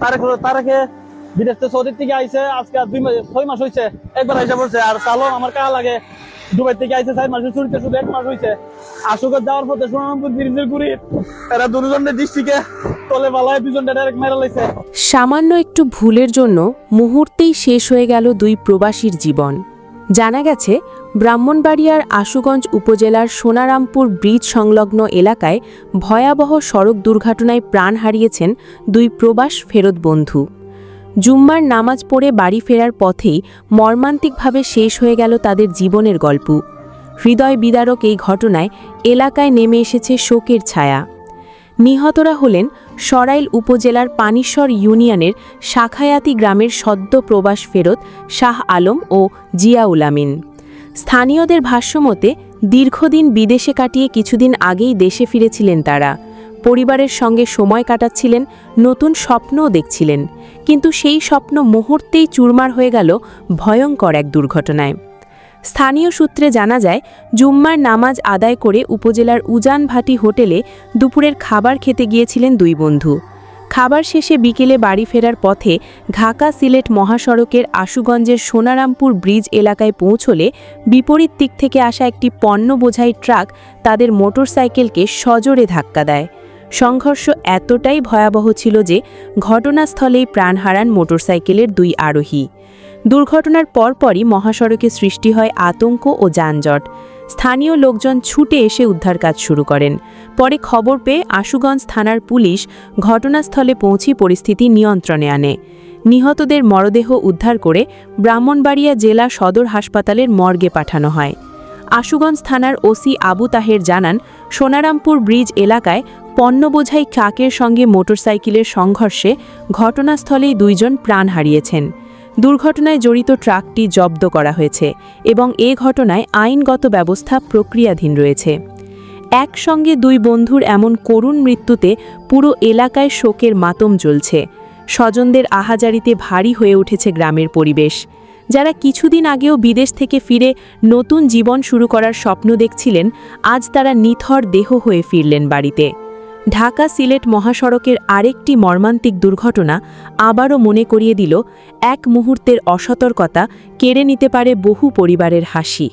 তারাকে বিদেশ থেকে সৌদির থেকে আইছে আজকে 6 মাস হয়েছে, একবার আইসা পড়ছে। আর চালম আমার কাহা লাগে দুবাই থেকে আইছে 4 মাস, চুরিতে শুধু 1 মাস হয়েছে। আশুগঞ্জ যাওয়ার পথে সোনারামপুর ব্রিজের গুড়ি এরা দুজনের দৃষ্টিকে তলে বালায় দুজনটা ডাইরেক্ট মেরে লাইছে। সামান্য একটু ভুলের জন্য মুহূর্তেই শেষ হয়ে গেল দুই প্রবাসীর জীবন। জানা গেছে ব্রাহ্মণবাড়িয়ার আশুগঞ্জ উপজেলার সোনারামপুর ব্রিজ সংলগ্ন এলাকায় ভয়াবহ সড়ক দুর্ঘটনায় প্রাণ হারিয়েছেন দুই প্রবাস ফেরত বন্ধু। জুম্মার নামাজ পড়ে বাড়ি ফেরার পথেই মর্মান্তিকভাবে শেষ হয়ে গেল তাদের জীবনের গল্প। হৃদয় বিদারক এই ঘটনায় এলাকায় নেমে এসেছে শোকের ছায়া। নিহতরা হলেন সরাইল উপজেলার পানিশ্বর ইউনিয়নের শাখায়াতি গ্রামের সদ্য প্রবাস ফেরত শাহ আলম ও জিয়াউল আমিন। স্থানীয়দের ভাষ্যমতে দীর্ঘদিন বিদেশে কাটিয়ে কিছুদিন আগেই দেশে ফিরেছিলেন তারা। পরিবারের সঙ্গে সময় কাটাচ্ছিলেন, নতুন স্বপ্নও দেখছিলেন, কিন্তু সেই স্বপ্ন মুহূর্তেই চুরমার হয়ে গেল ভয়ঙ্কর এক দুর্ঘটনায়। স্থানীয় সূত্রে জানা যায়, জুম্মার নামাজ আদায় করে উপজেলার উজানভাটি হোটেলে দুপুরের খাবার খেতে গিয়েছিলেন দুই বন্ধু। খাবার শেষে বিকেলে বাড়ি ফেরার পথে ঢাকা সিলেট মহাসড়কের আশুগঞ্জের সোনারামপুর ব্রিজ এলাকায় পৌঁছলে বিপরীত দিক থেকে আসা একটি পণ্য বোঝাই ট্রাক তাদের মোটরসাইকেলকে সজোরে ধাক্কা দেয়। সংঘর্ষ এতটাই ভয়াবহ ছিল যে ঘটনাস্থলেই প্রাণ হারান মোটরসাইকেলের দুই আরোহী। দুর্ঘটনার পরপরই মহাসড়কে সৃষ্টি হয় আতঙ্ক ও যানজট। স্থানীয় লোকজন ছুটে এসে উদ্ধার কাজ শুরু করেন। পরে খবর পেয়ে আশুগঞ্জ থানার পুলিশ ঘটনাস্থলে পৌঁছে পরিস্থিতি নিয়ন্ত্রণে আনে। নিহতদের মরদেহ উদ্ধার করে ব্রাহ্মণবাড়িয়া জেলা সদর হাসপাতালের মর্গে পাঠানো হয়। আশুগঞ্জ থানার ওসি আবু তাহের জানান, সোনারামপুর ব্রিজ এলাকায় পণ্যবোঝাই ট্রাকের সঙ্গে মোটরসাইকেলের সংঘর্ষে ঘটনাস্থলেই দুইজন প্রাণ হারিয়েছেন। দুর্ঘটনায় জড়িত ট্রাকটি জব্দ করা হয়েছে এবং এ ঘটনায় আইনগত ব্যবস্থা প্রক্রিয়াধীন রয়েছে। একসঙ্গে দুই বন্ধুর এমন করুণ মৃত্যুতে পুরো এলাকায় শোকের মাতম জ্বলছে। স্বজনদের আহাজারিতে ভারী হয়ে উঠেছে গ্রামের পরিবেশ। যারা কিছুদিন আগেও বিদেশ থেকে ফিরে নতুন জীবন শুরু করার স্বপ্ন দেখছিলেন, আজ তারা নিথর দেহ হয়ে ফিরলেন বাড়িতে। ঢাকা সিলেট মহাসড়কের আরেকটি মর্মান্তিক দুর্ঘটনা আবারও মনে করিয়ে দিল, এক মুহূর্তের অসতর্কতা কেড়ে নিতে পারে বহু পরিবারের হাসি।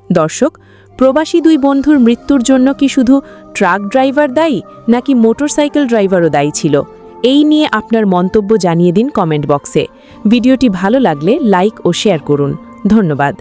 দর্শক, প্রবাসী দুই বন্ধুর মৃত্যুর জন্য কি শুধু ট্রাক ড্রাইভার দায়ী, নাকি মোটরসাইকেল ড্রাইভারও দায়ী ছিল? এই নিয়ে আপনার মন্তব্য জানিয়ে দিন কমেন্ট বক্সে। ভিডিওটি ভালো লাগলে লাইক ও শেয়ার করুন। ধন্যবাদ।